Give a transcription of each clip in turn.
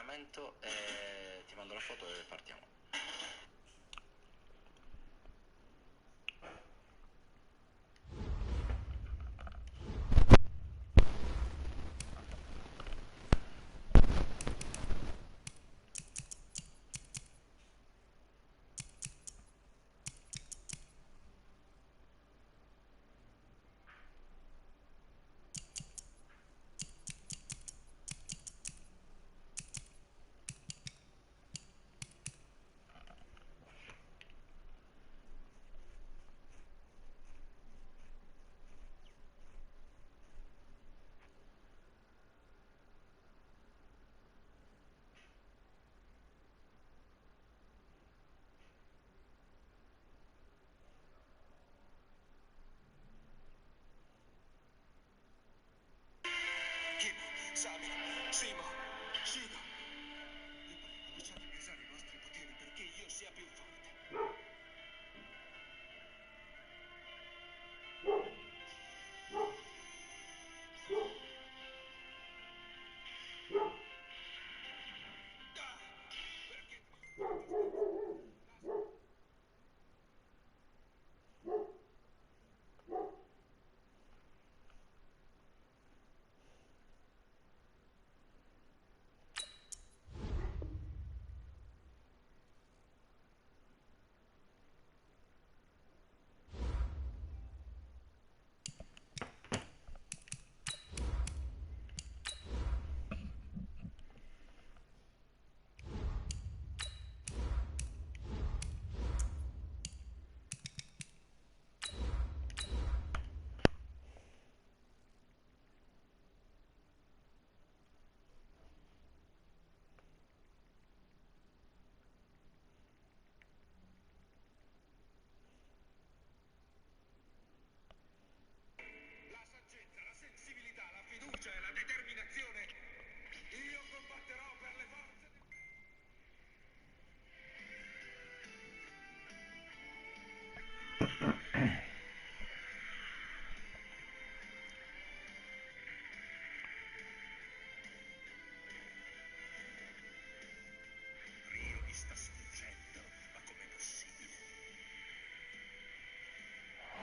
allenamento e ti mando la foto e partiamo. Sami, Simo, Shido. Cominciate a usare i vostri poteri perché io sia più forte.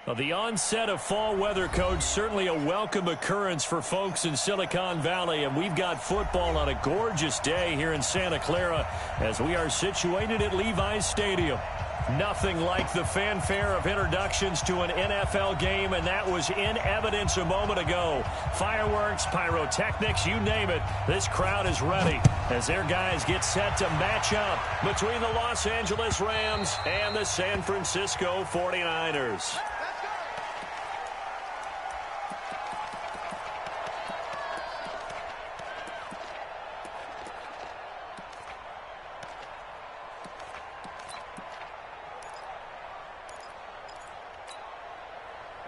Well, the onset of fall weather, Coach, certainly a welcome occurrence for folks in Silicon Valley. And we've got football on a gorgeous day here in Santa Clara as we are situated at Levi's Stadium. Nothing like the fanfare of introductions to an NFL game, and that was in evidence a moment ago. Fireworks, pyrotechnics, you name it. This crowd is ready as their guys get set to match up between the Los Angeles Rams and the San Francisco 49ers.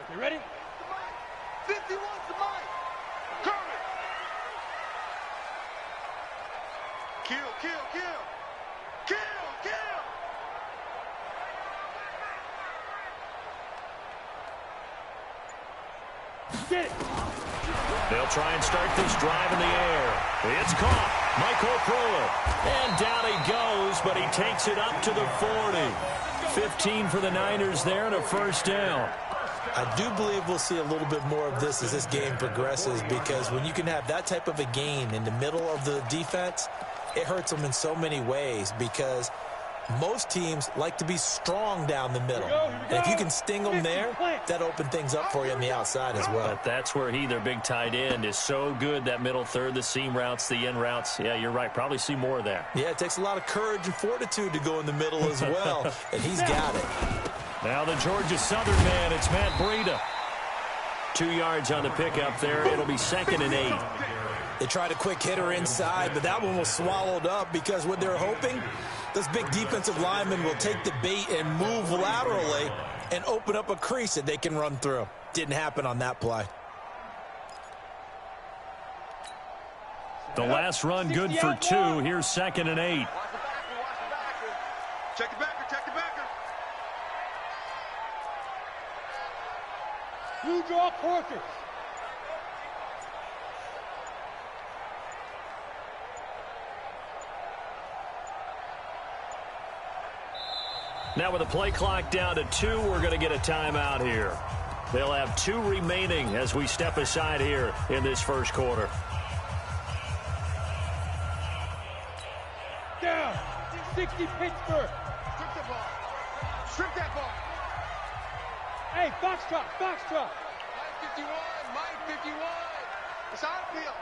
You ready? 51 to Mike. Curry. Kill, kill, kill. Kill, kill. Get it. They'll try and start this drive in the air. It's caught. Michael Pruitt. And down he goes, but he takes it up to the 40. 15 for the Niners there and a first down. I do believe we'll see a little bit more of this as this game progresses, because when you can have that type of a gain in the middle of the defense, it hurts them in so many ways, because most teams like to be strong down the middle. And if you can sting them there, that opens things up for you on the outside as well. But that's where their big tight end, is so good, that middle third, the seam routes, the in routes. Yeah, you're right. Probably see more of that. Yeah, it takes a lot of courage and fortitude to go in the middle as well, and he's got it. Now the Georgia Southern man, it's Matt Breida. 2 yards on the pickup there. It'll be 2nd and 8. They tried a quick hitter inside, but that one was swallowed up, because what they're hoping, those big defensive linemen will take the bait and move laterally and open up a crease that they can run through. Didn't happen on that play. The last run good for 2. Here's 2nd and 8. Check the backer, check the backer. You draw quarters. Now with the play clock down to 2, we're going to get a timeout here. They'll have 2 remaining as we step aside here in this first quarter. Down. 60 Pittsburgh. Strip the ball. Strip that ball. Hey, Foxtrot. Foxtrot. Mike 51. It's our field.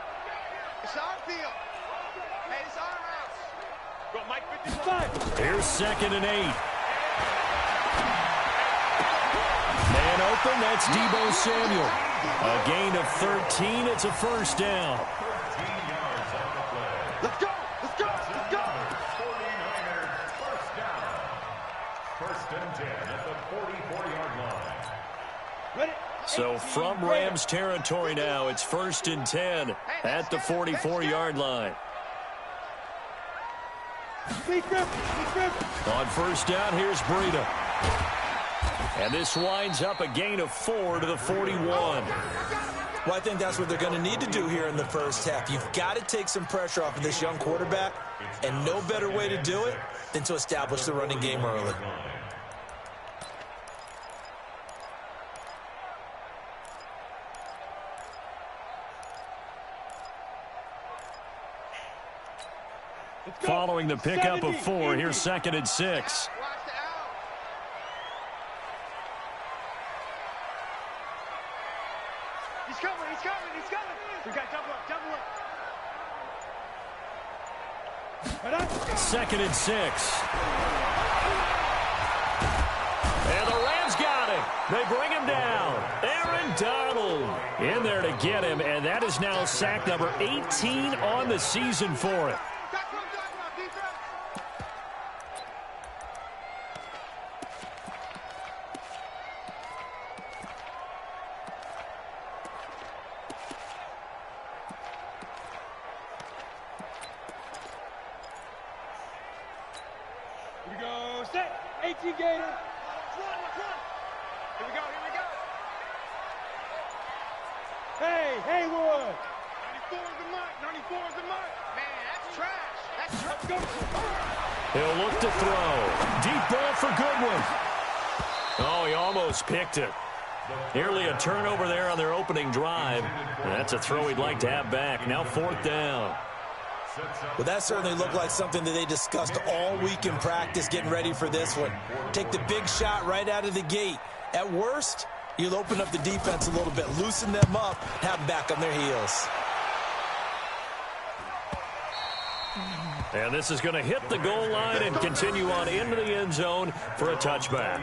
It's our field. Hey, it's our house. Go, Mike 55. Here's 2nd and 8. Man open, that's Deebo Samuel. A gain of 13, it's a first down. Let's go, let's go, let's go. 49ers first down. 1st and 10 at the 44-yard line. Ready? So from Rams territory now, it's 1st and 10 at the 44-yard line. On first down, here's Breida. And this winds up a gain of 4 to the 41. Well, I think that's what they're going to need to do here in the first half. You've got to take some pressure off of this young quarterback, and no better way to do it than to establish the running game early. Following the pickup of 4, here's 2nd and 6. He's coming. We got double up. 2nd and 6. And the Rams got him. They bring him down. Aaron Donald in there to get him, and that is now sack number 18 on the season for him. Here we go, set. 18 Gator. Let's run. Here we go. Hey, Haywood. 94 is the mark. Man, that's trash. Let's go. He'll look to throw. Deep ball for Goodwin. Oh, he almost picked it. Nearly a turnover there on their opening drive. And that's a throw he'd like to have back. Now 4th down. Well, that certainly looked like something that they discussed all week in practice getting ready for this one. Take the big shot right out of the gate. At worst, you'll open up the defense a little bit, loosen them up, have them back on their heels. And this is going to hit the goal line and continue on into the end zone for a touchback.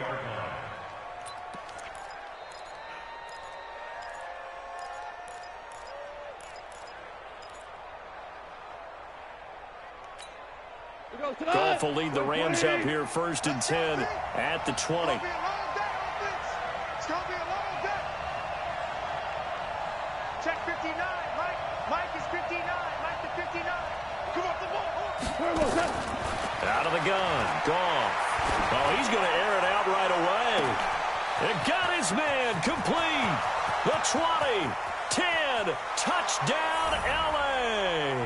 Goff will lead the Rams up here 1st and 10 at the 20. It's going to be a long day. Check 59. Mike is 59. Mike to 59. Come off the ball. Out of the gun. Goff. Oh, he's going to air it out right away. And got his man complete. The 20. 10. Touchdown, L.A.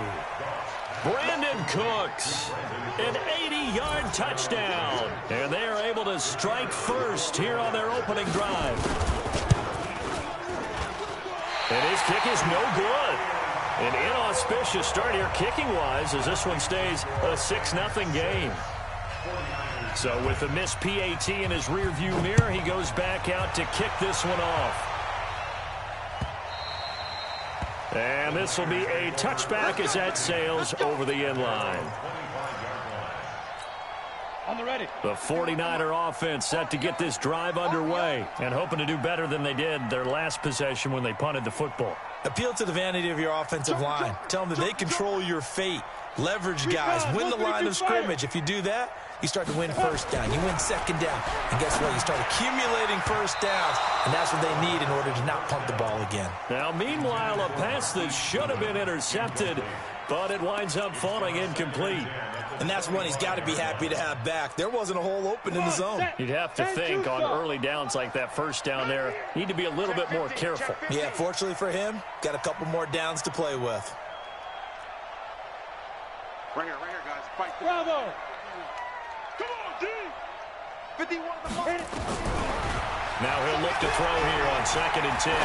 Brandon Cooks. An 80-yard touchdown. And they are able to strike first here on their opening drive. And his kick is no good. An inauspicious start here kicking-wise as this one stays a 6-0 game. So with the missed PAT in his rearview mirror, he goes back out to kick this one off. And this will be a touchback as that sails over the end line. On the ready. The 49er offense set to get this drive underway and hoping to do better than they did their last possession when they punted the football. Appeal to the vanity of your offensive line. Tell them that they control your fate. Leverage guys. Win the line of scrimmage. If you do that, you start to win first down. You win 2nd down. And guess what? You start accumulating first downs. And that's what they need in order to not punt the ball again. Now, meanwhile, a pass that should have been intercepted, but it winds up falling incomplete. And that's one he's got to be happy to have back. There wasn't a hole open in the zone. You'd have to think on early downs like that first down there, need to be a little bit more careful. Yeah, fortunately for him, got a couple more downs to play with. Right here, guys. Fight. Bravo. Come on, D. 51 the ball. Now he'll look to throw here on 2nd and 10.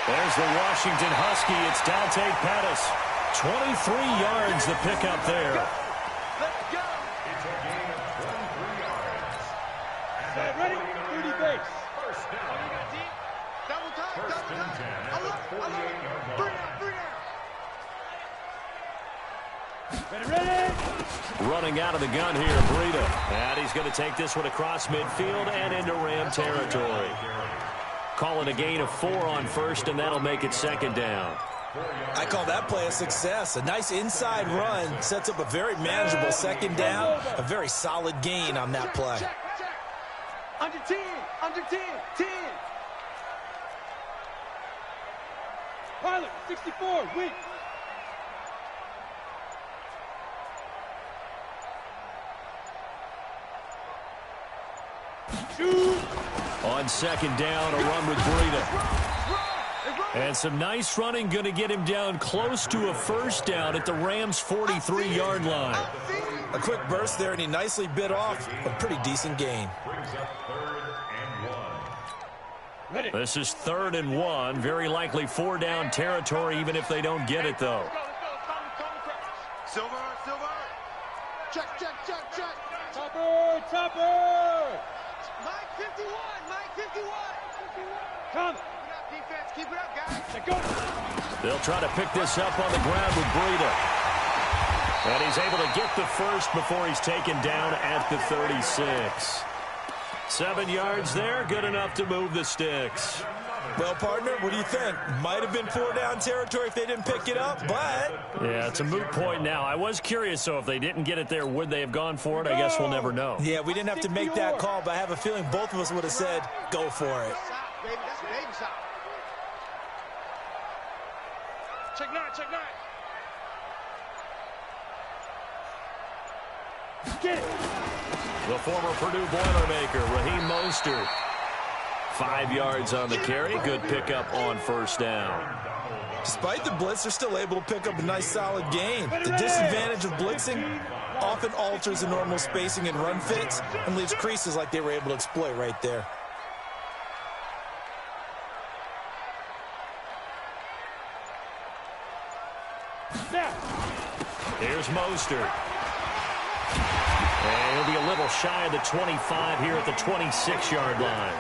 There's the Washington Husky. It's Dante Pettis. 23 yards the pickup there. Let's go. It's a gain of 23 yards. Set, ready? 30 base. First down. Double time, First double and time. 10 at the 48-yard line. Three down. Ready? Running out of the gun here, Breida. And he's going to take this one across midfield and into Ram territory. Calling a gain of 4 on 1st, and that'll make it 2nd down. I call that play a success. A nice inside run sets up a very manageable 2nd down. A very solid gain on that play. Check. Under 10, under 10, 10. Pilot, 64, weak. Shoot. On 2nd down, a run with Breida. And some nice running, going to get him down close to a 1st down at the Rams' 43-yard line. A quick burst there, and he nicely bit off a pretty decent gain. Brings up 3rd and 1. Ready. This is 3rd and 1. Very likely 4 down territory, even if they don't get it, though. Silver. Check. Topper. Mike 51. Come. Defense, keep it up, guys. Let's go. They'll try to pick this up on the ground with Breida. And he's able to get the 1st before he's taken down at the 36. 7 yards there, good enough to move the sticks. Well, partner, what do you think? Might have been 4 down territory if they didn't pick it up, but... Yeah, it's a moot point now. I was curious, so if they didn't get it there, would they have gone for it? I guess we'll never know. Yeah, we didn't have to make that call, but I have a feeling both of us would have said, go for it. Baby, that's a baby shot. Check 9. Get it. The former Purdue Boilermaker, Raheem Mostert. 5 yards on the carry. Good pickup on 1st down. Despite the blitz, they're still able to pick up a nice solid gain. The disadvantage of blitzing often alters the normal spacing and run fits and leaves creases like they were able to exploit right there. Here's Mostert. And he'll be a little shy of the 25 here at the 26-yard line.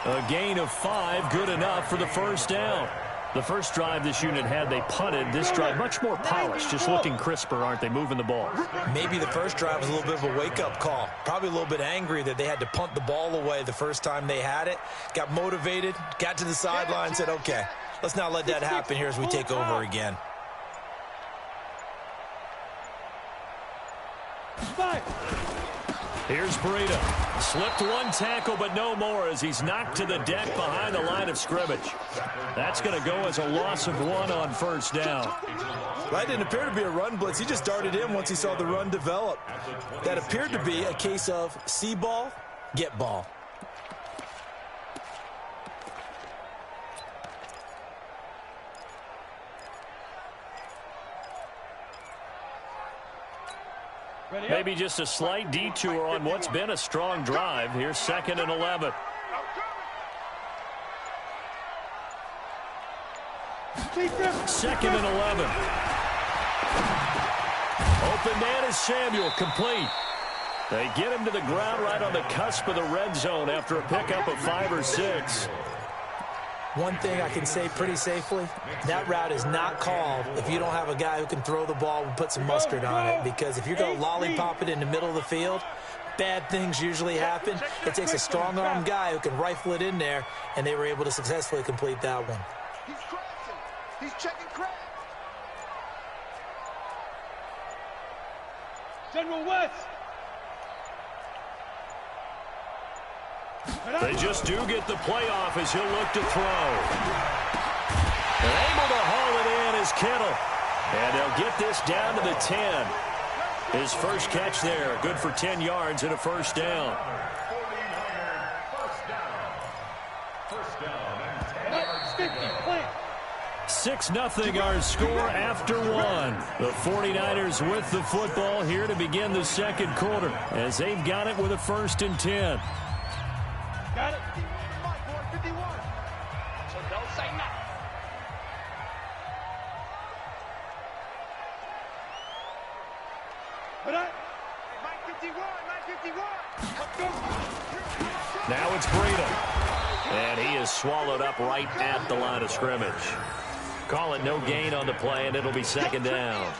A gain of 5, good enough for the 1st down. The first drive this unit had, they punted. This drive, much more polished, just looking crisper, aren't they, moving the ball? Maybe the first drive was a little bit of a wake-up call. Probably a little bit angry that they had to punt the ball away the first time they had it. Got motivated, got to the sideline, said, okay, let's not let that happen here as we take over again. 5. Here's Breida. Slipped 1 tackle, but no more as he's knocked to the deck behind the line of scrimmage. That's going to go as a loss of 1 on 1st down. That didn't appear to be a run blitz. He just darted in once he saw the run develop. That appeared to be a case of see ball, get ball. Maybe just a slight detour on what's been a strong drive. Here's 2nd and 11. Second and 11. Open man is Samuel, complete. They get him to the ground right on the cusp of the red zone after a pickup of 5 or 6. One thing I can say pretty safely, that route is not called if you don't have a guy who can throw the ball and put some mustard on it. Because if you're going to lollipop it in the middle of the field, bad things usually happen. It takes a strong-armed guy who can rifle it in there, and they were able to successfully complete that one. He's crashing. He's checking crash. General West. They just do get the playoff as he'll look to throw. And able to haul it in is Kittle. And they'll get this down to the 10. His first catch there, good for 10 yards and a 1st down. 49er, first down and 10 yards. 50, plant. 6-0 our score after one. The 49ers with the football here to begin the second quarter as they've got it with a 1st and 10. Got it. 51. So don't say nothing. Put up. Mike 51. Let's go. Now it's Breida. And he is swallowed up right at the line of scrimmage. Call it no gain on the play, and it'll be 2nd down.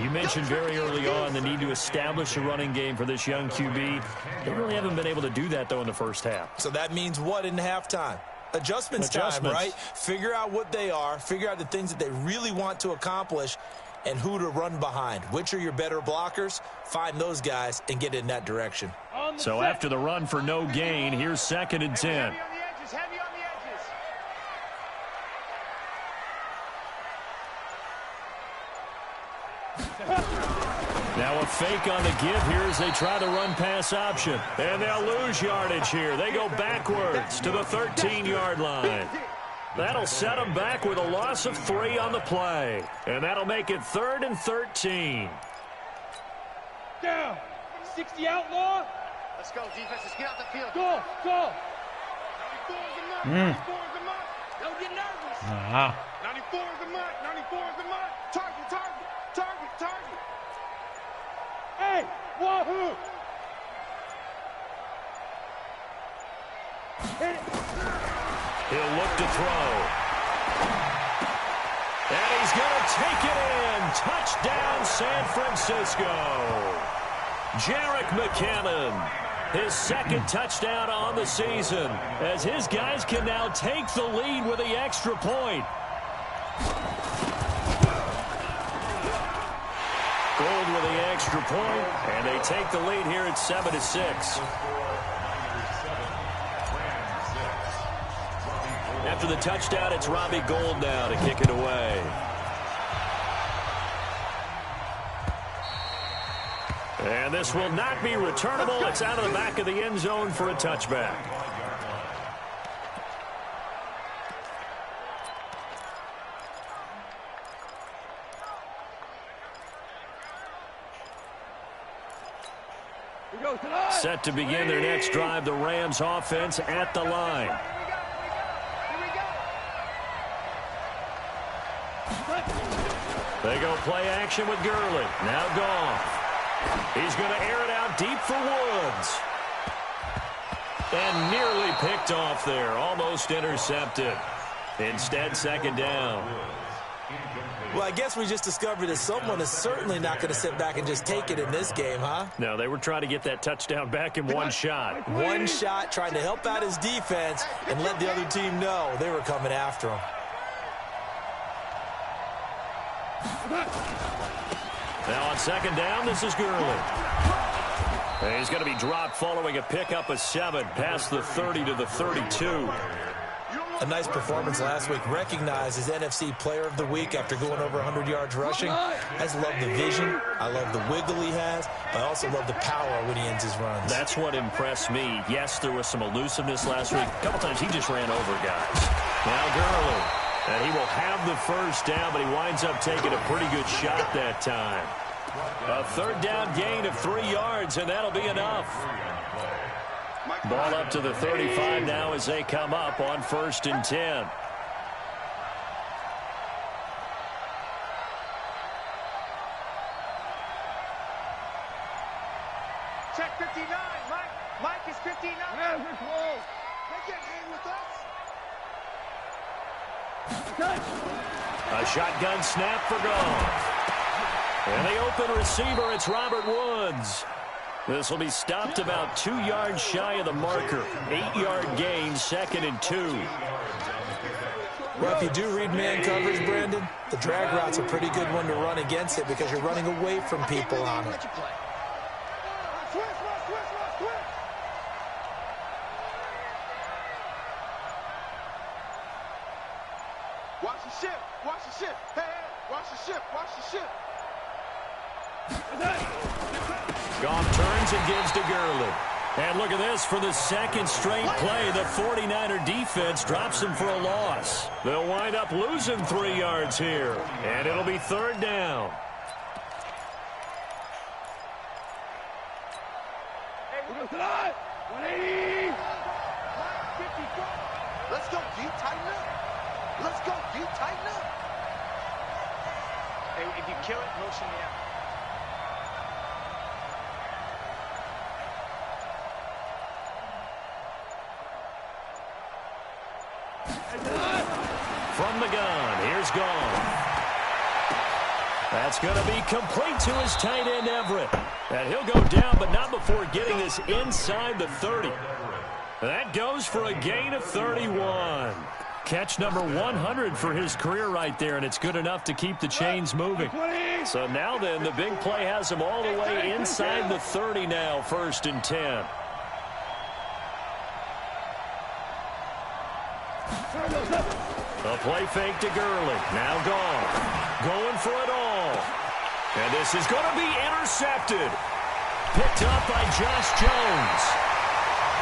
You mentioned very early on the need to establish a running game for this young QB. They really haven't been able to do that, though, in the first half. So that means what in halftime? Adjustments time, right? Figure out what they are, figure out the things that they really want to accomplish, and who to run behind. Which are your better blockers? Find those guys and get in that direction. So after the run for no gain, here's 2nd and 10. Heavy on the edges. Now a fake on the give here as they try to run pass option. And they'll lose yardage here. They go backwards to the 13-yard line. That'll set them back with a loss of 3 on the play. And that'll make it 3rd and 13. Down. 60 outlaw. Let's go, defense. Let's get out the field. Go. 94 is the mark. 94 is the mark. Don't get nervous. 94 is the mark. 94 is the mark. Target. Hey, wahoo. Hit it. He'll look to throw. And he's going to take it in. Touchdown, San Francisco. Jerick McKinnon, his 2nd touchdown on the season, as his guys can now take the lead with the extra point. Gold with the extra point, and they take the lead here at 7-6. After the touchdown, it's Robbie Gould now to kick it away. And this will not be returnable. It's out of the back of the end zone for a touchback. Set to begin their next drive, the Rams offense at the line. They go play action with Gurley. Now Goff. He's going to air it out deep for Woods. And nearly picked off there. Almost intercepted. Instead, 2nd down. Well, I guess we just discovered that someone is certainly not going to sit back and just take it in this game, huh? No, they were trying to get that touchdown back in one shot. One shot, trying to help out his defense and let the other team know they were coming after him. Now on 2nd down, this is Gurley. And he's going to be dropped following a pickup of 7 past the 30 to the 32. A nice performance last week. Recognized as NFC Player of the Week after going over 100 yards rushing. I just love the vision. I love the wiggle he has. I also love the power when he ends his runs. That's what impressed me. Yes, there was some elusiveness last week. A couple times he just ran over guys. Now Gurley. And he will have the 1st down, but he winds up taking a pretty good shot that time. A 3rd down gain of 3 yards, and that'll be enough. Ball up to the 35 now as they come up on 1st and 10. Check 59. Mike is 59. Yeah, we're close. They can't hang with us. A shotgun snap for Goff. And the open receiver, it's Robert Woods. This will be stopped about 2 yards shy of the marker. 8-yard gain, 2nd and 2. Well, if you do read man coverage, Brandon, the drag route's a pretty good one to run against it because you're running away from people on it. Watch the ship. Watch the ship. Hey, watch the ship. Watch the ship. Goff turns and gives to Gurley. And look at this. For the second straight play, the 49er defense drops them for a loss. They'll wind up losing 3 yards here. And it'll be third down. Let's go deep, tighten up. Let's go deep, tighten up. Hey, if you kill it, motion me out. From the gun, here's Gone. That's going to be complete to his tight end, Everett. And he'll go down, but not before getting this inside the 30. That goes for a gain of 31. Catch number 100 for his career right there, and it's good enough to keep the chains moving. So now then, the big play has him all the way inside the 30 now, 1st and 10. A play fake to Gurley. Now Gone. Going for it all. And this is going to be intercepted. Picked up by Josh Jones.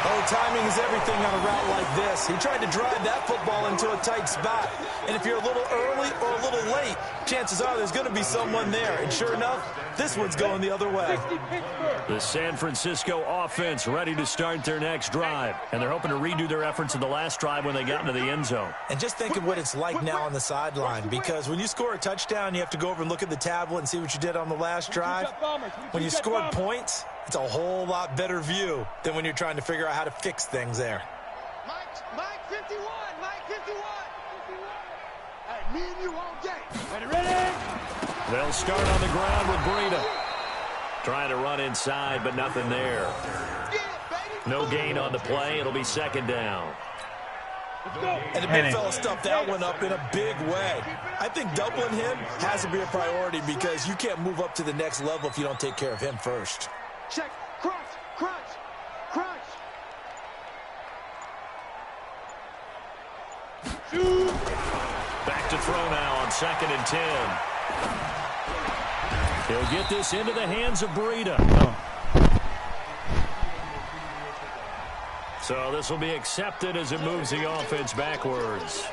Oh, timing is everything on a route like this. He tried to drive that football into a tight spot. And if you're a little early or a little late, chances are there's going to be someone there. And sure enough, this one's going the other way. The San Francisco offense ready to start their next drive. And they're hoping to redo their efforts in the last drive when they got into the end zone. And just think of what it's like now on the sideline. Because when you score a touchdown, you have to go over and look at the tablet and see what you did on the last drive. When you scored points, it's a whole lot better view than when you're trying to figure out how to fix things there. Mike 51, Mike 51. Hey, me and you all day. Ready? They'll start on the ground with Breida. Trying to run inside, but nothing there. No gain on the play. It'll be 2nd down. And the big fella stuffed that one up in a big way. I think doubling him has to be a priority because you can't move up to the next level if you don't take care of him first. Check. Crunch. Back to throw now on 2nd and 10. He'll get this into the hands of Breida. So this will be accepted as it moves the offense backwards.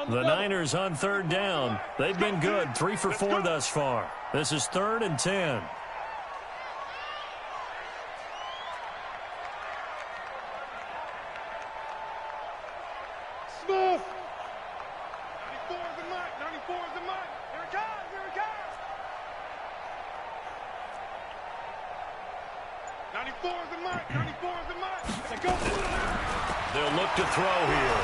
The Niners on 3rd down. They've been good, 3 for 4 thus far. This is 3rd and 10. Smith. 94 is the mark. 94 is the mark. Here it comes. Here it comes. 94 is the mark. 94 is the mark. They go. They'll look to throw here.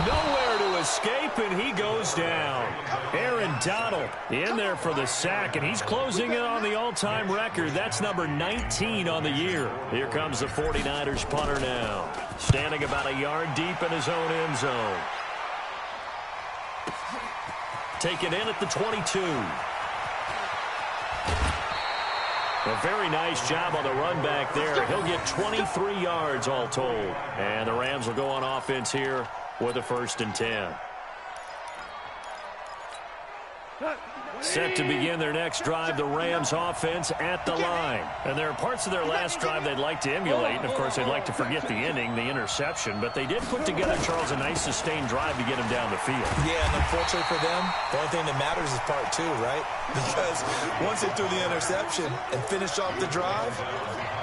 Nowhere to escape, and he goes down. Aaron Donald in there for the sack, and he's closing in on the all-time record. That's number 19 on the year. Here comes the 49ers punter now. Standing about a yard deep in his own end zone. Taken in at the 22. A very nice job on the run back there. He'll get 23 yards all told. And the Rams will go on offense here with a 1st and 10. Set to begin their next drive, the Rams offense at the line. And there are parts of their last drive they'd like to emulate. And, of course, they'd like to forget the ending, the interception. But they did put together, Charles, a nice sustained drive to get him down the field. Yeah, and unfortunately for them, the only thing that matters is part 2, right? Because once they threw the interception and finished off the drive,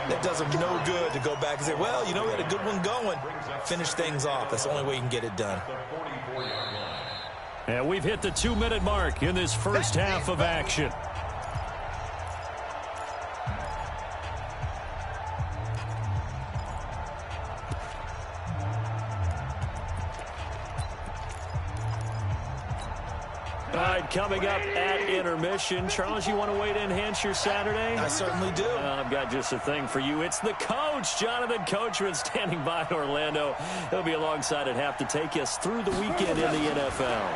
that does them no good to go back and say, well, you know, we had a good one going. Finish things off. That's the only way you can get it done. And we've hit the 2-minute mark in this first half of action. All right, coming up at intermission. Charles, you want to wait to enhance your Saturday? I certainly do. I've got just a thing for you. It's the coach, Jonathan Coachman, standing by in Orlando. He'll be alongside at half to take us through the weekend in the NFL.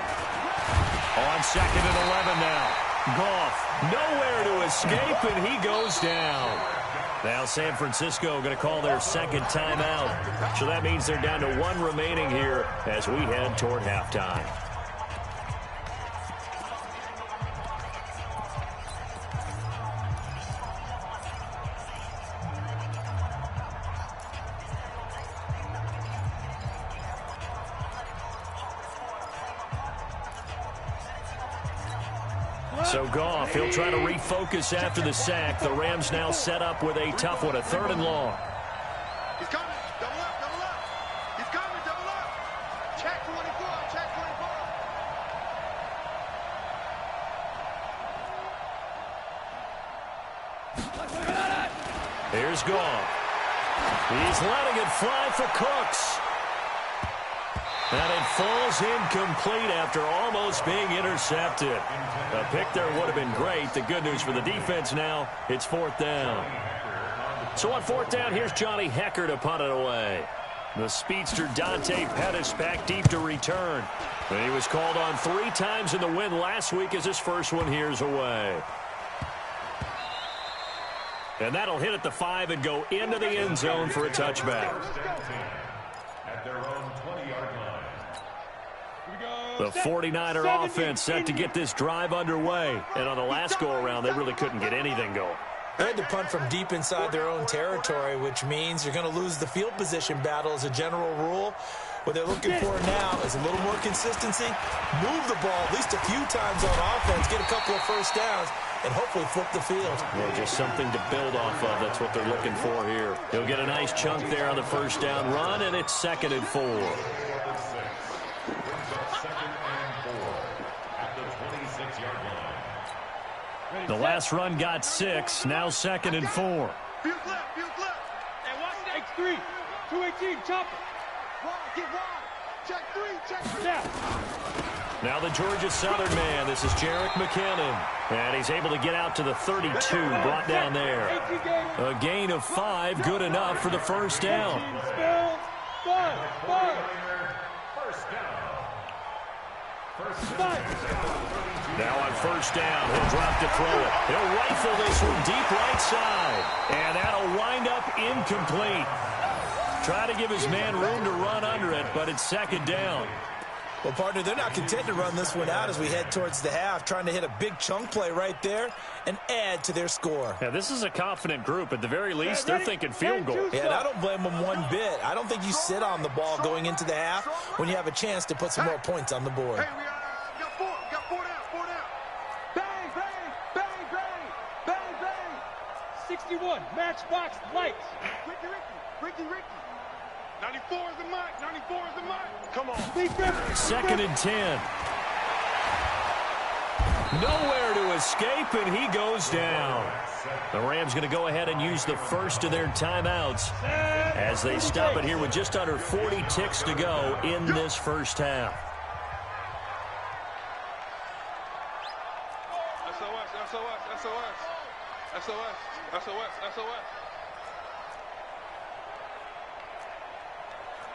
On 2nd and 11 now. Goff, nowhere to escape, and he goes down. Now San Francisco going to call their 2nd timeout. So that means they're down to 1 remaining here as we head toward halftime. So Goff, he'll try to refocus after the sack. The Rams now set up with a tough one, a 3rd and long. He's coming. Double up, double up. He's coming, double up. Check 24, check 24. Here's Goff. He's letting it fly for Cooks. And it falls incomplete after almost being intercepted. A pick there would have been great. The good news for the defense now, it's 4th down. So on 4th down, here's Johnny Hecker to punt it away. The speedster Dante Pettis back deep to return. And he was called on 3 times in the win last week as his first one here's away. And that'll hit at the 5 and go into the end zone for a touchback. At their own 20-yard line. The 49er offense set to get this drive underway. And on the last go-around, they really couldn't get anything going. They had to punt from deep inside their own territory, which means you're going to lose the field position battle as a general rule. What they're looking for now is a little more consistency, move the ball at least a few times on offense, get a couple of first downs, and hopefully flip the field. Well, just something to build off of. That's what they're looking for here. He'll get a nice chunk there on the first down run, and it's 2nd and 4. The last run got 6, now 2nd and 4. Field left, field left. And watch that. X3, 218, chopper. Wide, get wide. Check 3, check 3. Yeah. Now the Georgia Southern man. This is Jerick McKinnon. And he's able to get out to the 32, brought down there. A gain of 5, good enough for the first down. First down. Now on first down, he'll drop to throw it. He'll rifle this one deep right side. And that'll wind up incomplete. Try to give his man room to run under it, but it's 2nd down. Well, partner, they're not content to run this one out as we head towards the half, trying to hit a big chunk play right there and add to their score. Yeah, this is a confident group. At the very least, they're thinking field goal. Yeah, and I don't blame them one bit. I don't think you sit on the ball going into the half when you have a chance to put some more points on the board. Hey, we got 4 down, 4 down. Bang, bang, bang, bang, bang, bang. 61, matchbox lights. Ricky. 94 is the mark, 94 is the mark. Come on. 2nd and 10. Nowhere to escape, and he goes down. The Rams going to go ahead and use the first of their timeouts as they stop it here with just under 40 ticks to go in this first half. SOS.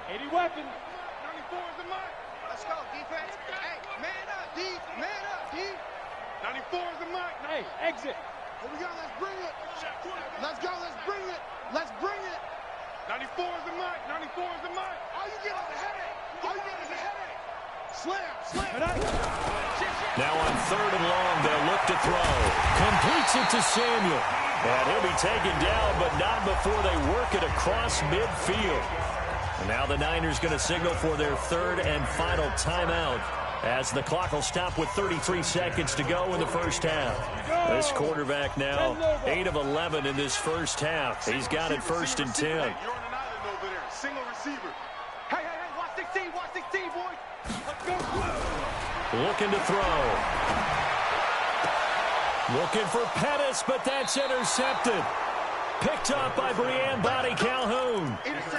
80 weapon. 94 is the mark. Let's go, defense. Hey, man up, D. Man up, D. 94 is the mark. Hey, exit. Here we go, let's bring it. Let's go, let's bring it. Let's bring it. 94 is the mark. 94 is the mark. All you get is a headache. All you get is a headache. Slam. Now on 3rd and long, they'll look to throw. Completes it to Samuel. And he'll be taken down, but not before they work it across midfield. And now the Niners going to signal for their 3rd and final timeout as the clock will stop with 33 seconds to go in the first half. This quarterback now 8 of 11 in this first half. He's got it 1st and 10. You're on an island over there. Single receiver. Hey, watch 16, boy. Let's go. Looking to throw. Looking for Pettis, but that's intercepted. Picked up by Breanne Body Calhoun.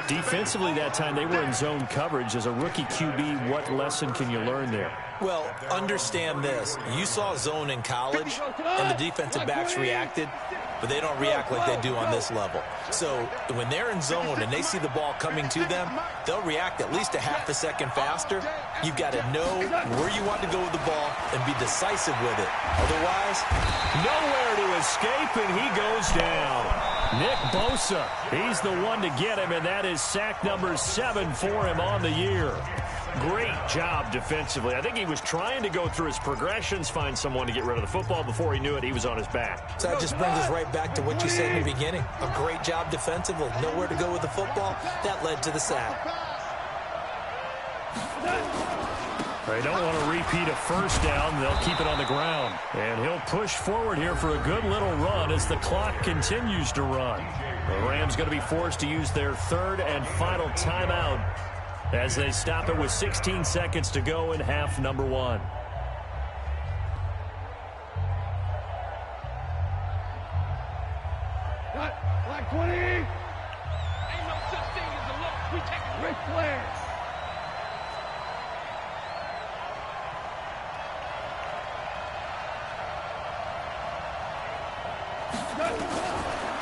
Defensively that time, they were in zone coverage. As a rookie QB, what lesson can you learn there? Well, understand this. You saw zone in college, and the defensive backs reacted, but they don't react like they do on this level. So when they're in zone and they see the ball coming to them, they'll react at least a half a second faster. You've got to know where you want to go with the ball and be decisive with it. Otherwise, nowhere to escape, and he goes down. Nick Bosa, he's the one to get him, and that is sack number 7 for him on the year. Great job defensively. I think he was trying to go through his progressions, find someone to get rid of the football. Before he knew it, he was on his back. So that just brings us right back to what you said in the beginning. A great job defensively. Nowhere to go with the football. That led to the sack. They don't want to repeat a first down. They'll keep it on the ground. And he'll push forward here for a good little run as the clock continues to run. The Rams going to be forced to use their third and final timeout as they stop it with 16 seconds to go in half number 1. Black 20. Ain't no such thing as a look. We take a Ric Flair.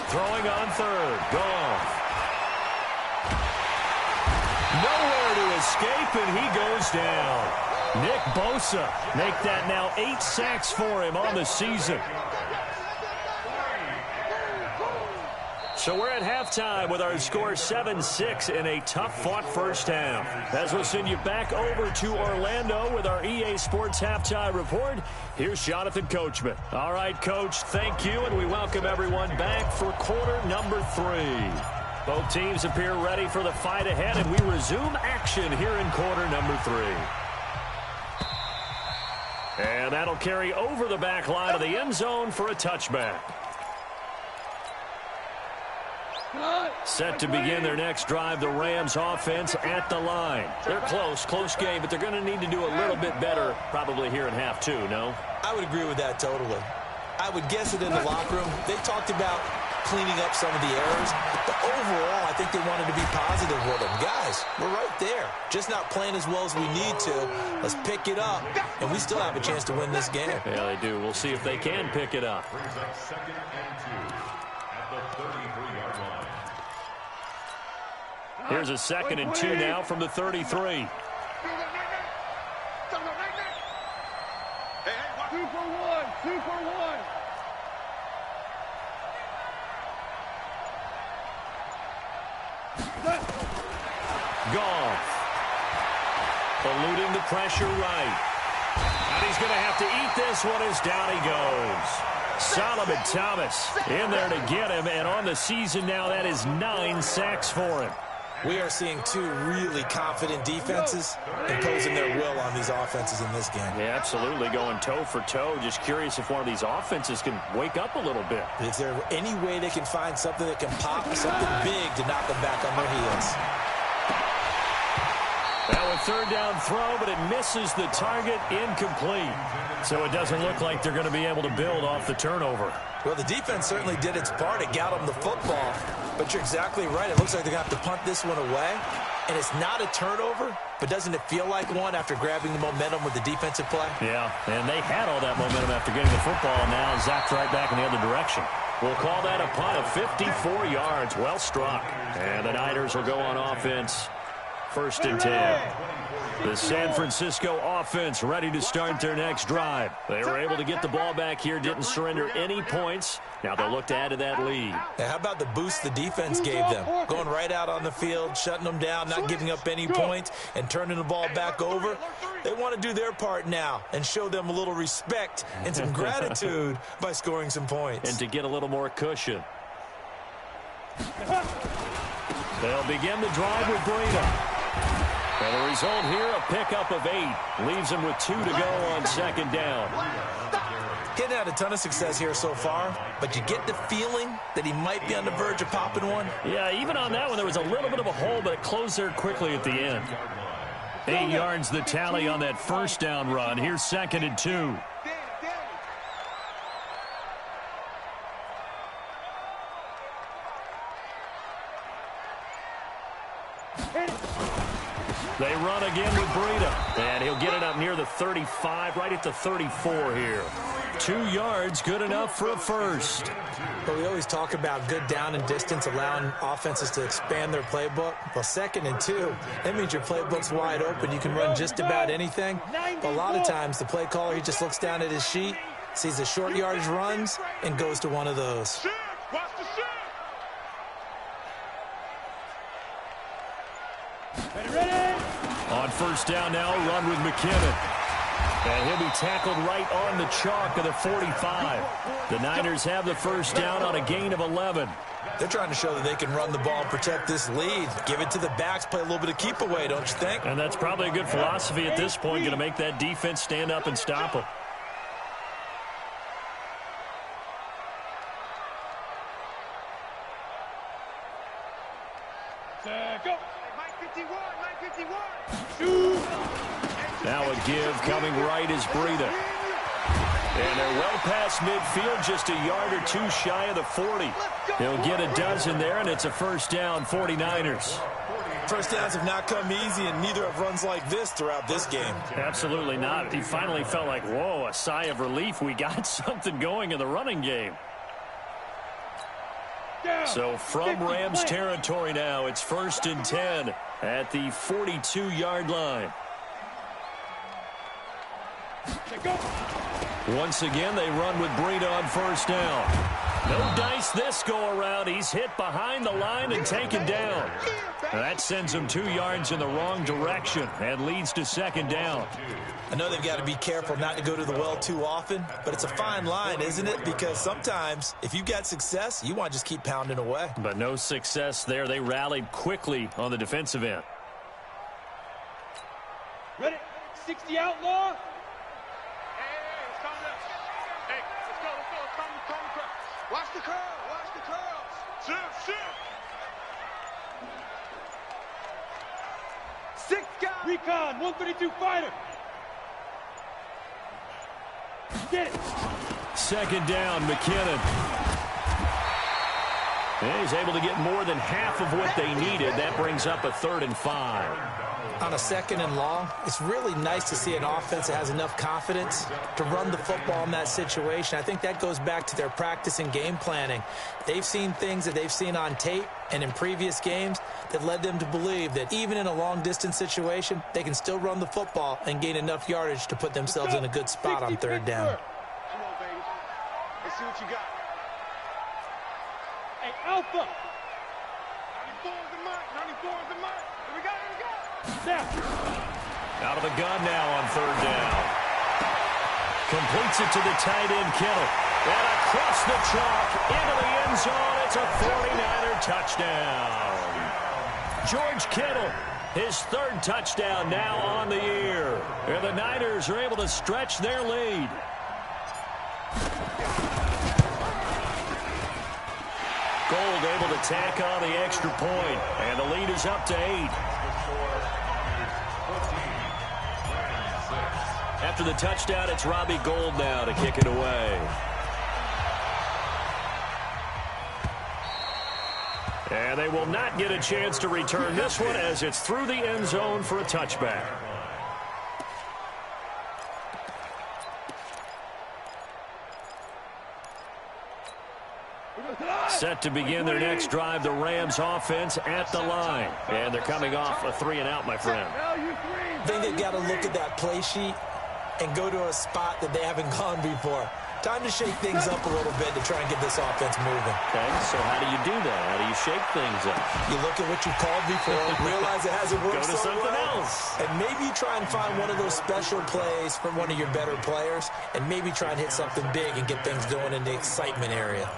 Throwing on third. Goff. Nowhere to escape, and he goes down. Nick Bosa make that now 8 sacks for him on the season. So we're at halftime with our score 7-6 in a tough-fought first half. As we'll send you back over to Orlando with our EA Sports Halftime Report, here's Jonathan Coachman. All right, Coach, thank you, and we welcome everyone back for quarter number 3. Both teams appear ready for the fight ahead, and we resume action here in quarter number 3. And that'll carry over the back line of the end zone for a touchback. Set to begin their next drive, the Rams offense at the line. They're close game, but they're going to need to do a little bit better probably here in half 2, no? I would agree with that totally. I would guess it in the locker room. They talked about cleaning up some of the errors, but overall, I think they wanted to be positive with them. Guys, we're right there. Just not playing as well as we need to. Let's pick it up, and we still have a chance to win this game. Yeah, they do. We'll see if they can pick it up. Brings up 2nd and 2 at the 33-yard line. Here's a 2nd and 2 now from the 33. Hey, 2 for 1. 2 for 1. Goff. Eluding the pressure right. And he's going to have to eat this one as down he goes. Solomon Thomas in there to get him, and on the season now, that is 9 sacks for him. We are seeing 2 really confident defenses imposing their will on these offenses in this game. Yeah, absolutely, going toe for toe. Just curious if one of these offenses can wake up a little bit. Is there any way they can find something that can pop, something big to knock them back on their heels? Now a third down throw, but it misses the target, incomplete. So it doesn't look like they're going to be able to build off the turnover. Well, the defense certainly did its part. It got them the football. But you're exactly right. It looks like they're going to have to punt this one away. And it's not a turnover, but doesn't it feel like one after grabbing the momentum with the defensive play? Yeah, and they had all that momentum after getting the football, and now zapped right back in the other direction. We'll call that a punt of 54 yards. Well struck. And the Niners will go on offense. 1st and 10. The San Francisco offense ready to start their next drive. They were able to get the ball back here, didn't surrender any points. Now they'll look to add to that lead. Now, how about the boost the defense gave them? Going right out on the field, shutting them down, not giving up any points, and turning the ball back over. They want to do their part now and show them a little respect and some gratitude by scoring some points. And to get a little more cushion. They'll begin the drive with Breida. And the result here, a pickup of 8. Leaves him with 2 to go on 2nd down. Getting had a ton of success here so far, but you get the feeling that he might be on the verge of popping one. Yeah, even on that one, there was a little bit of a hole, but it closed there quickly at the end. 8 yards the tally on that 1st down run. Here's 2nd and 2. They run again with Breida, and he'll get it up near the 35, right at the 34 here. 2 yards, good enough for a first. But we always talk about good down and distance, allowing offenses to expand their playbook. Well, 2nd and 2, that means your playbook's wide open. You can run just about anything. But a lot of times, the play caller, he just looks down at his sheet, sees the short yardage runs, and goes to one of those. Watch the shot. Ready? On 1st down now, run with McKinnon. And he'll be tackled right on the chalk of the 45. The Niners have the first down on a gain of 11. They're trying to show that they can run the ball and protect this lead. Give it to the backs, play a little bit of keep away, don't you think? And that's probably a good philosophy at this point, going to make that defense stand up and stop them. Go. Mike 51. Now a give coming right is Breida. And they're well past midfield, just a yard or two shy of the 40. He'll get a dozen there, and it's a first down, 49ers. First downs have not come easy, and neither have runs like this throughout this game. Absolutely not. He finally felt like, whoa, a sigh of relief. We got something going in the running game. So from Rams territory now, it's 1st and 10 at the 42-yard line. Once again, they run with Breida on first down. No dice this go-around. He's hit behind the line and taken down. That sends him 2 yards in the wrong direction and leads to second down. I know they've got to be careful not to go to the well too often, but it's a fine line, isn't it? Because sometimes, if you've got success, you want to just keep pounding away. But no success there. They rallied quickly on the defensive end. Ready? 60 outlaw. Watch the curl. Watch the curls. Shift. 6 guys. Recon, 132 fighter. Get it. Second down, McKinnon. And he's able to get more than half of what they needed. That brings up a 3rd and 5. On a 2nd and long, it's really nice to see an offense that has enough confidence to run the football in that situation. I think that goes back to their practice and game planning. They've seen things that they've seen on tape and in previous games that led them to believe that even in a long-distance situation, they can still run the football and gain enough yardage to put themselves in a good spot on 3rd down. Come on, baby. Let's see what you got. Hey, Alpha. 94 is the mark. 94 is the mark. Here we go. Out of the gun now on 3rd down. Completes it to the tight end, Kittle. And across the chalk into the end zone. It's a 49er touchdown. George Kittle, his 3rd touchdown now on the year. And the Niners are able to stretch their lead. Gold able to tack on the extra point. And the lead is up to 8. After the touchdown, it's Robbie Gould now to kick it away. And they will not get a chance to return this one as it's through the end zone for a touchback. Set to begin their next drive, the Rams offense at the line. And they're coming off a 3-and-out, my friend. I think they've got to look at that play sheet and go to a spot that they haven't gone before. Time to shake things up a little bit to try and get this offense moving. Okay, so how do you do that? How do you shake things up? You look at what you called before, realize it hasn't worked Go to so something well, else. and maybe you try and find one of those special plays from one of your better players, and maybe try and hit something big and get things going in the excitement area.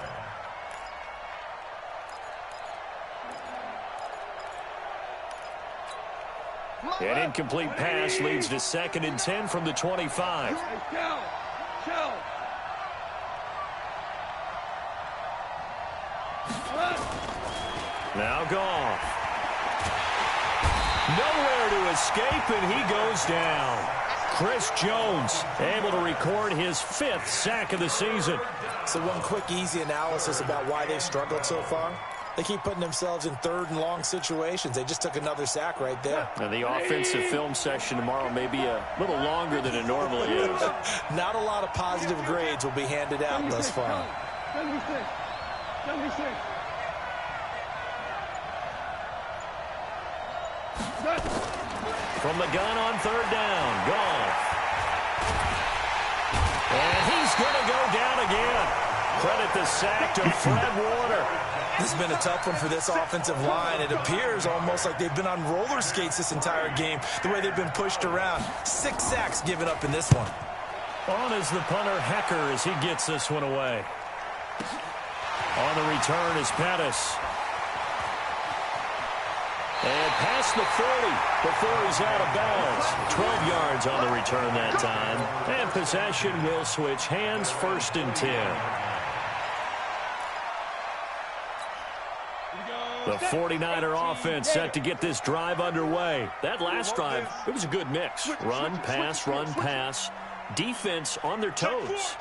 An incomplete pass leads to 2nd and 10 from the 25. Now Goff. Nowhere to escape, and he goes down. Chris Jones able to record his 5th sack of the season. So one quick, easy analysis about why they've struggled so far. They keep putting themselves in 3rd and long situations. They just took another sack right there. And the offensive film session tomorrow may be a little longer than it normally is. Not a lot of positive grades will be handed out thus far. 76. From the gun on 3rd down, Goff. And he's going to go down again. Credit the sack to Fred Warner. This has been a tough one for this offensive line. It appears almost like they've been on roller skates this entire game, the way they've been pushed around. 6 sacks given up in this one. On is the punter, Hecker, as he gets this one away. On the return is Pettis. And past the 40 before he's out of bounds. 12 yards on the return that time. And possession will switch hands, 1st and 10. The 49er offense set to get this drive underway. That last drive, it was a good mix. Run, pass. Defense on their toes.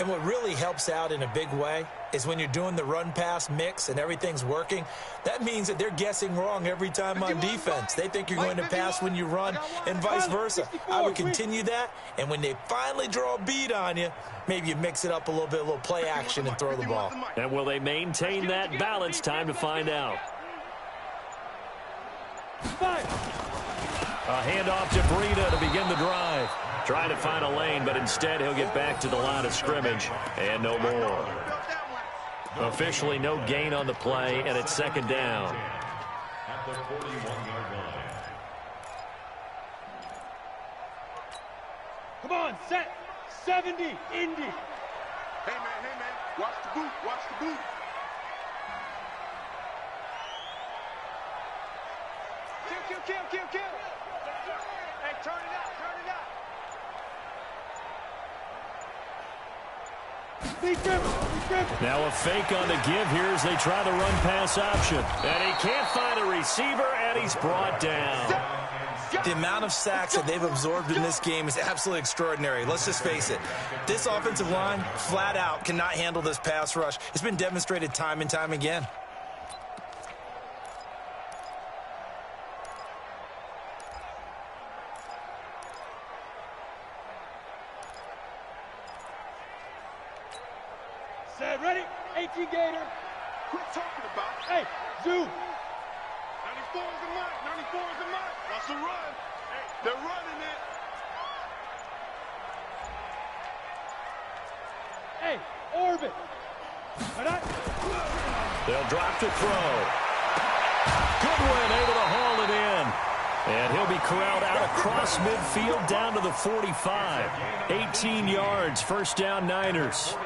And what really helps out in a big way is when you're doing the run-pass mix and everything's working, that means that they're guessing wrong every time on defense. They think you're going to pass when you run and vice versa. I would continue that, and when they finally draw a beat on you, maybe you mix it up a little play action and throw the ball. And will they maintain that balance? Time to find out. A handoff to Breida to begin the drive. Trying to find a lane, but instead he'll get back to the line of scrimmage. And no more. Officially no gain on the play, and it's 2nd down. At the 41-yard line. Come on, set. 70, Indy. Hey, man. Watch the boot. Kill. Hey, turn it out. Now a fake on the give here as they try the run-pass option. And he can't find a receiver, and he's brought down. The amount of sacks that they've absorbed in this game is absolutely extraordinary. Let's just face it. This offensive line, flat out, cannot handle this pass rush. It's been demonstrated time and time again. Set, ready? 18 Gator. Quit talking about it. Hey, Zoo. 94 is the mark. Watch the run. Hey, they're running it. Hey, Orbit. They'll drop to throw. Goodwin able to haul it in. And he'll be corralled out across midfield down to the 45. 18 yards, 1st down Niners.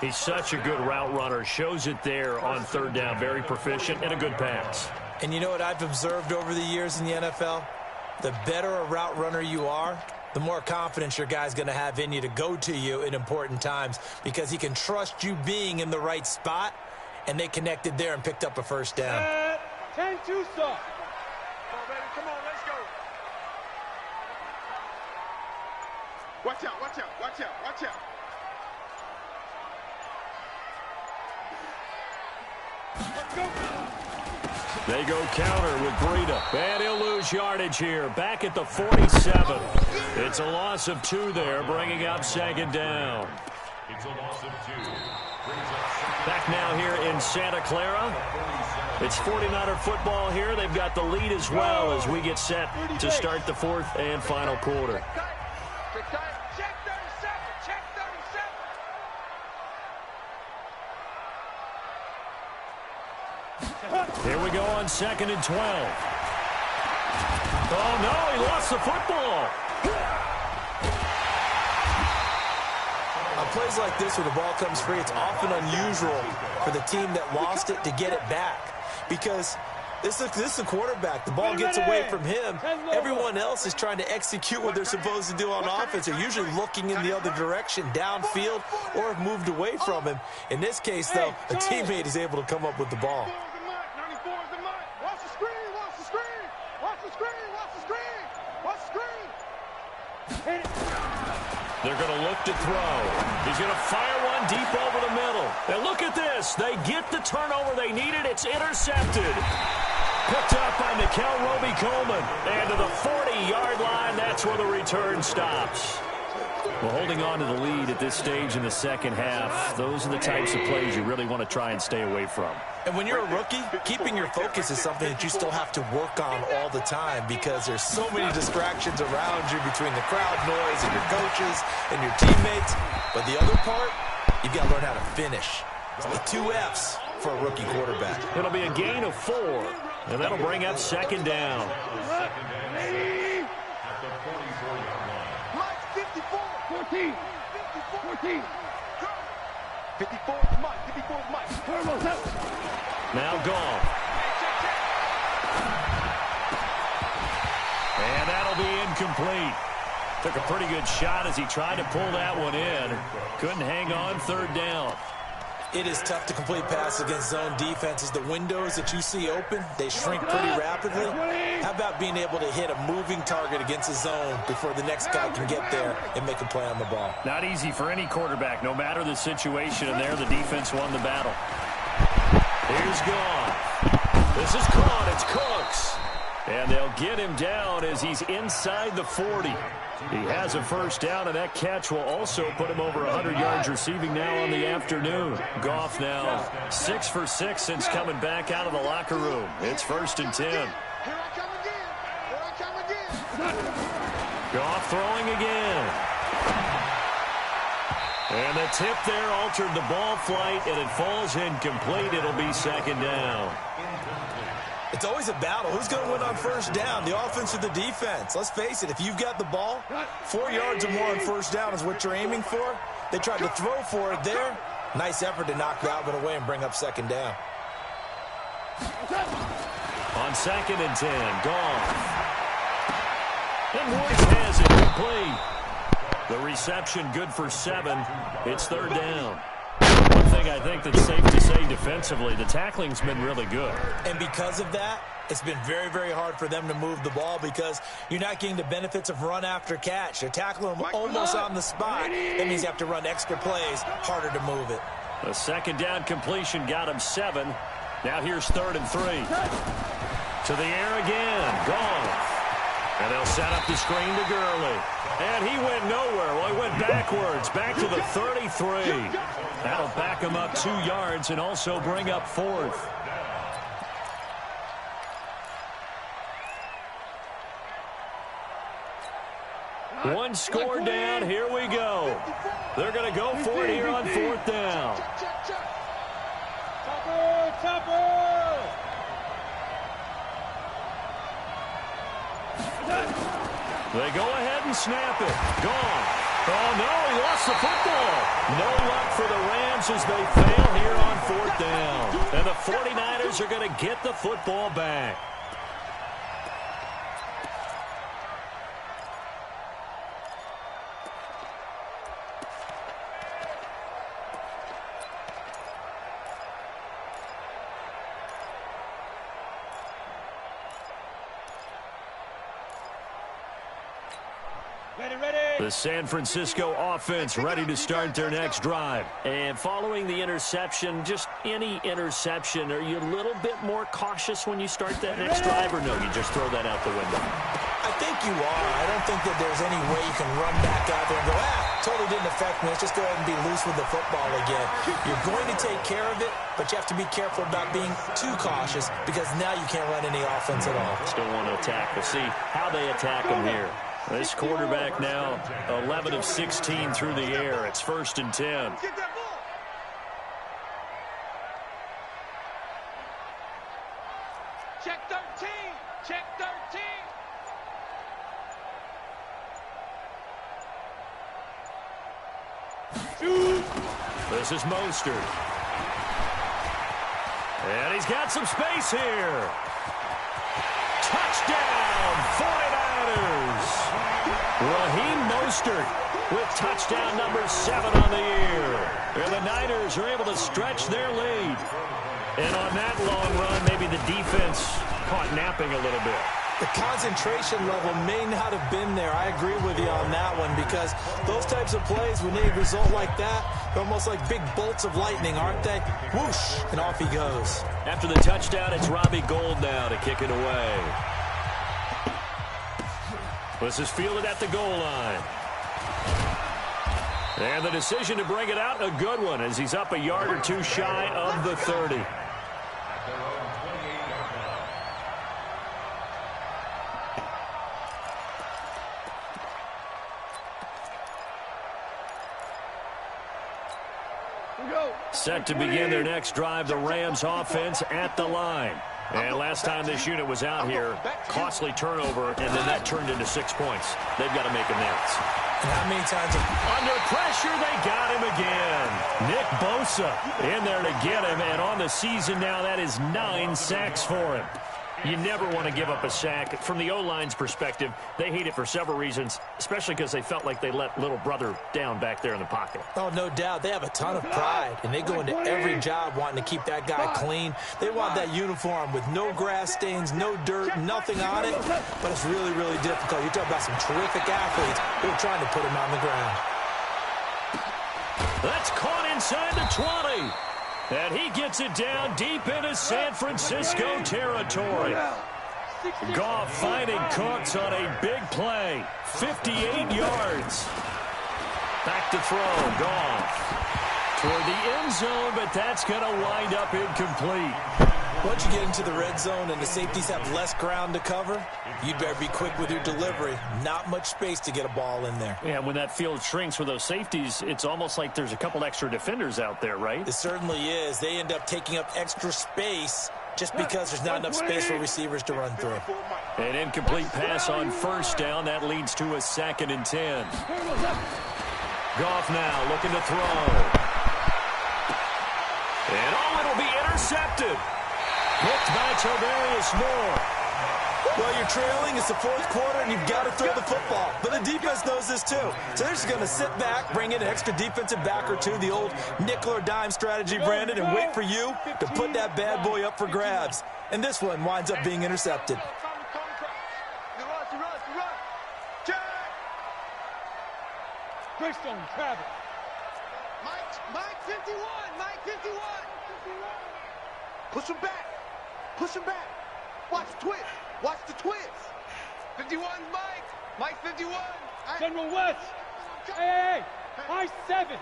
He's such a good route runner. Shows it there on 3rd down. Very proficient and a good pass. And you know what I've observed over the years in the NFL? The better a route runner you are, the more confidence your guy's going to have in you to go to you in important times because he can trust you being in the right spot, and they connected there and picked up a 1st down. 10-2 stop. Come on, baby. Come on, let's go. Watch out. They go counter with Breida. And he'll lose yardage here. Back at the 47. It's a loss of 2 there, bringing up 2nd down. It's a loss of 2. Back now here in Santa Clara. It's 49er football here. They've got the lead as well as we get set to start the 4th and final quarter. Check 37. Here we go on 2nd and 12. Oh, no, he lost the football. On plays like this where the ball comes free, it's often unusual for the team that lost it to get it back because this is the quarterback. The ball gets away from him. Everyone else is trying to execute what they're supposed to do on offense. They're usually looking in the other direction, downfield, or have moved away from him. In this case, though, a teammate is able to come up with the ball. 94 is the mark. Watch the screen. They're going to look to throw. He's going to fire one deep over the middle. And look at this. They get the turnover they needed. It's intercepted. Picked up by Nickel Roby-Coleman. And to the 40-yard line, that's where the return stops. Well, holding on to the lead at this stage in the 2nd half, those are the types of plays you really want to try and stay away from. And when you're a rookie, keeping your focus is something that you still have to work on all the time because there's so many distractions around you between the crowd noise and your coaches and your teammates. But the other part, you've got to learn how to finish. The 2 F's, for a rookie quarterback. It'll be a gain of 4, and that'll bring up second down. Second down and 6 at the 44-yard line. Mike, 54. 14. 14. 54 is Mike. 54 is Mike. Now Goff. And that'll be incomplete. Took a pretty good shot as he tried to pull that one in. Couldn't hang on third down. It is tough to complete passes against zone defenses. The windows that you see open, they shrink pretty rapidly. How about being able to hit a moving target against a zone before the next guy can get there and make a play on the ball? Not easy for any quarterback, no matter the situation, and there the defense won the battle. Here's Goff. This is caught. It's Cooks. And they'll get him down as he's inside the 40. He has a first down, and that catch will also put him over 100 yards receiving now on the afternoon. Goff now 6 for 6 since coming back out of the locker room. It's 1st and 10. Here I come again. Here I come again. Goff throwing again. And the tip there altered the ball flight, and it falls incomplete. It'll be second down. It's always a battle. Who's going to win on first down, the offense or the defense? Let's face it, if you've got the ball, 4 yards or more on first down is what you're aiming for. They tried to throw for it there. Nice effort to knock that one away and bring up second down. On 2nd and 10, Goff. And Woods has it complete. The reception good for 7. It's third down. One thing I think that's safe to say defensively, the tackling's been really good. And because of that, it's been very, very hard for them to move the ball because you're not getting the benefits of run after catch. They're tackling them almost on the spot. That means you have to run extra plays, harder to move it. The second down completion got him 7. Now here's 3rd and 3. To the air again. Goff. And they'll set up the screen to Gurley. And he went nowhere. Well, he went backwards, back to the 33. That'll back him up 2 yards and also bring up 4th. One score down. Here we go. They're going to go for it here on 4th down. Topper! They go ahead and snap it. Gone. Oh, no, he lost the football. No luck for the Rams as they fail here on 4th down. And the 49ers are going to get the football back. The San Francisco offense ready to start their next drive. And following the interception, just any interception, are you a little bit more cautious when you start that next drive, or no, you just throw that out the window? I think you are. I don't think that there's any way you can run back out there and go, totally didn't affect me. Let's just go ahead and be loose with the football again. You're going to take care of it, but you have to be careful about being too cautious because now you can't run any offense at all. Still want to attack. We'll see how they attack them here. This quarterback now 11 of 16 through the air. It's 1st and 10. Get that ball! Check 13! Check 13! This is Mostert. And he's got some space here. Touchdown, 49ers! Raheem Mostert with touchdown number 7 on the year. And the Niners are able to stretch their lead. And on that long run, maybe the defense caught napping a little bit. The concentration level may not have been there. I agree with you on that one because those types of plays, when they result like that, they're almost like big bolts of lightning, aren't they? Whoosh, and off he goes. After the touchdown, it's Robbie Gould now to kick it away. This is fielded at the goal line. And the decision to bring it out, a good one, as he's up a yard or two shy of the 30. Here we go. Set to begin their next drive, the Rams offense at the line. And last time this unit was out here, costly turnover, and then that turned into 6 points. They've got to make amends. And how many times under pressure, they got him again. Nick Bosa in there to get him, and on the season now, that is 9 sacks for him. You never want to give up a sack. From the O-line's perspective, they hate it for several reasons, especially because they felt like they let little brother down back there in the pocket. Oh, no doubt. They have a ton of pride, and they go into every job wanting to keep that guy clean. They want that uniform with no grass stains, no dirt, nothing on it, but it's really, really difficult. You're talking about some terrific athletes who are trying to put him on the ground. That's caught inside the 20. And he gets it down deep into San Francisco territory. Goff finding Cooks on a big play. 58 yards. Back to throw. Goff toward the end zone, but that's going to wind up incomplete. Once you get into the red zone and the safeties have less ground to cover, you'd better be quick with your delivery. Not much space to get a ball in there. Yeah, when that field shrinks with those safeties, it's almost like there's a couple extra defenders out there, right? It certainly is. They end up taking up extra space just because there's not enough space for receivers to run through. An incomplete pass on first down. That leads to a 2nd and 10. Goff now looking to throw. And it'll be intercepted. Picked by Tavarius Moore. Well, you're trailing. It's the 4th quarter, and you've got to throw the football. But the defense knows this, too. So they're just going to sit back, bring in an extra defensive back or two, the old nickel or dime strategy, Brandon, and wait for you to put that bad boy up for grabs. And this one winds up being intercepted. Greystone, Travis. Mike 51. Mike 51. Push him back. Push him back. Watch the twist. Watch the twist. 51, Mike. Mike 51. General West. Hey. High 7.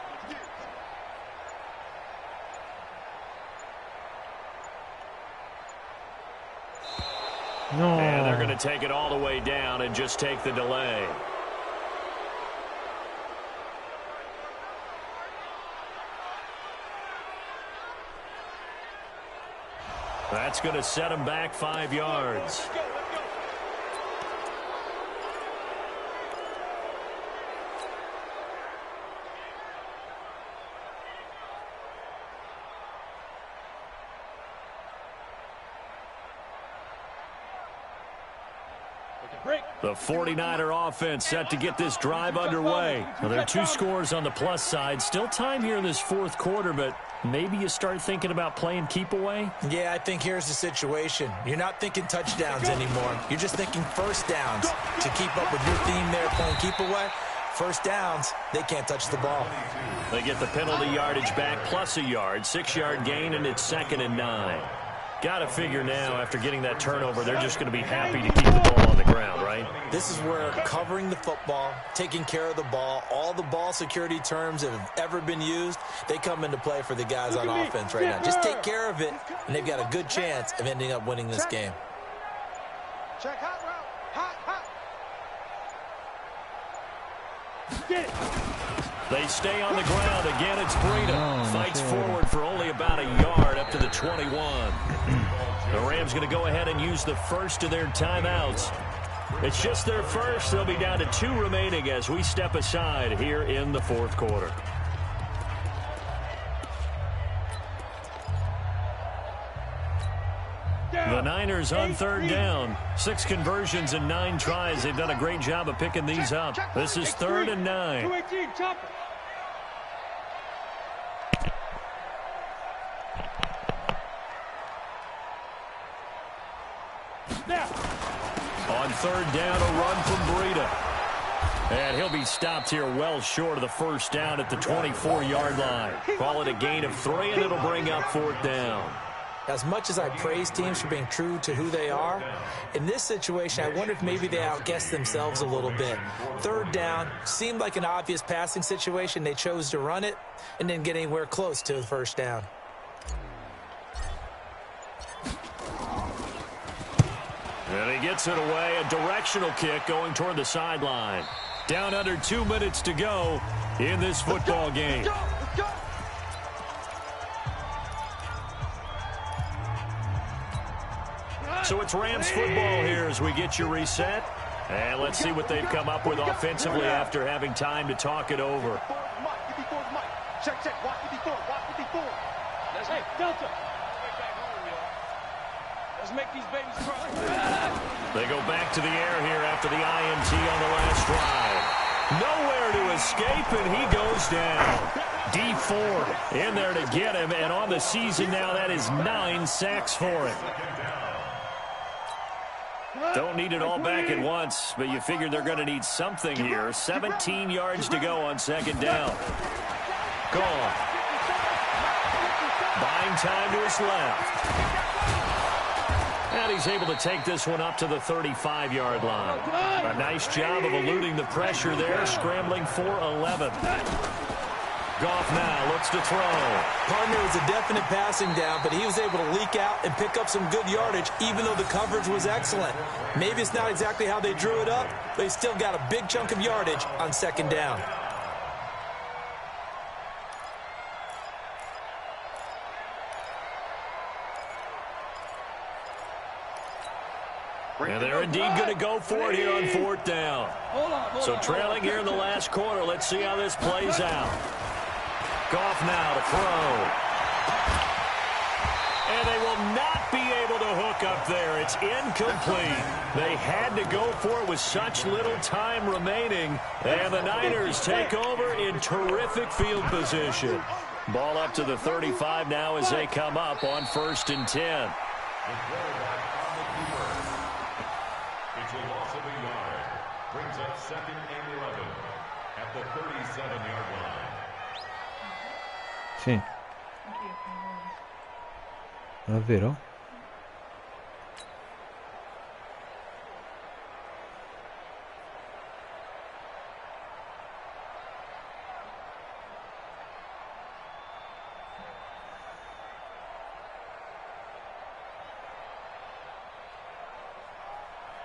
No. And they're going to take it all the way down and just take the delay. That's going to set him back 5 yards. The 49er offense set to get this drive underway. Well, there are 2 scores on the plus side. Still time here in this 4th quarter, but maybe you start thinking about playing keep away? Yeah, I think here's the situation. You're not thinking touchdowns anymore. You're just thinking first downs. To keep up with your theme there, playing keep away, first downs, they can't touch the ball. They get the penalty yardage back plus a yard, 6-yard gain, and it's 2nd and 9. Got to figure now, after getting that turnover, they're just going to be happy to keep the ball on the ground, right? This is where covering the football, taking care of the ball, all the ball security terms that have ever been used, they come into play for the guys on offense right now. Just take care of it, and they've got a good chance of ending up winning this game. Check hot route. Hot. Get it. They stay on the ground. Again, it's Breida. Fights forward for only about a yard up to the 21. The Rams going to go ahead and use the first of their timeouts. It's just their first. They'll be down to 2 remaining as we step aside here in the 4th quarter. The Niners on 3rd down. 6 conversions and 9 tries. They've done a great job of picking these up. This is 3rd and 9. 218, chopper. On 3rd down, a run from Breida. And he'll be stopped here well short of the first down at the 24-yard line. Call it a gain of 3, and it'll bring up 4th down. As much as I praise teams for being true to who they are, in this situation, I wonder if maybe they outguessed themselves a little bit. 3rd down seemed like an obvious passing situation. They chose to run it and didn't get anywhere close to the first down. And he gets it away. A directional kick going toward the sideline. Down under 2 minutes to go in this football game. So it's Rams football here as we get you reset. And let's see what they've come up with offensively after having time to talk it over. Check, check. Watch 54. Watch 54. Hey, Delta. Let's make these babies cry. They go back to the air here after the IMT on the last drive. Nowhere to escape, and he goes down. D Ford in there to get him, and on the season now, that is 9 sacks for him. Don't need it all back at once, but you figure they're going to need something here. 17 yards to go on second down. Gone. Buying time to his left. And he's able to take this one up to the 35-yard line. A nice job of eluding the pressure there, scrambling for 11. Goff now looks to throw. Partner was a definite passing down, but he was able to leak out and pick up some good yardage, even though the coverage was excellent. Maybe it's not exactly how they drew it up, but he still got a big chunk of yardage on second down. And they're indeed going to go for it here on fourth down. So trailing here in the last quarter. Let's see how this plays out. Goff now to throw. And they will not be able to hook up there. It's incomplete. They had to go for it with such little time remaining. And the Niners take over in terrific field position. Ball up to the 35 now as they come up on 1st and 10. It's a loss of a yard. Brings up 2nd and 11 at the 37-yard line. Sì. Davvero?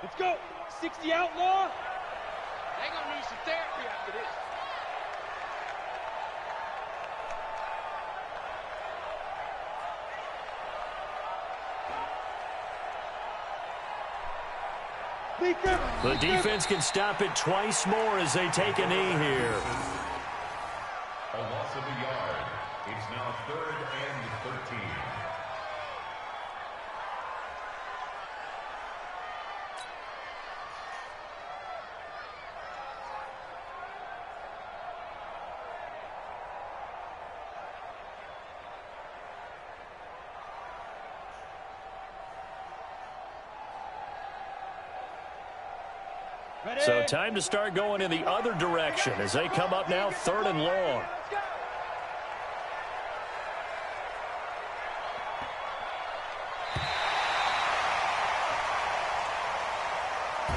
Let's go. 60 outlaw. They're going to need some therapy after this. The defense can stop it twice more as they take a knee here. A loss of a yard. It's now 3rd and 13. So time to start going in the other direction as they come up now 3rd and long.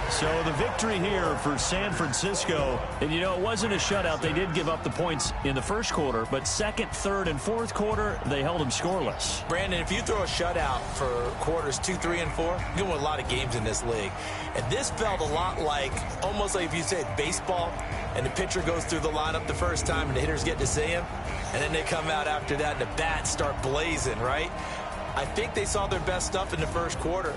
So the victory here for San Francisco. And, you know, it wasn't a shutout. They did give up the points in the first quarter, but 2nd, 3rd, and 4th quarter, they held them scoreless. Brandon, if you throw a shutout for quarters 2, 3, and 4, you're going to win a lot of games in this league. And this felt a lot like, almost like if you said baseball, and the pitcher goes through the lineup the first time and the hitters get to see him, and then they come out after that and the bats start blazing, right? I think they saw their best stuff in the first quarter.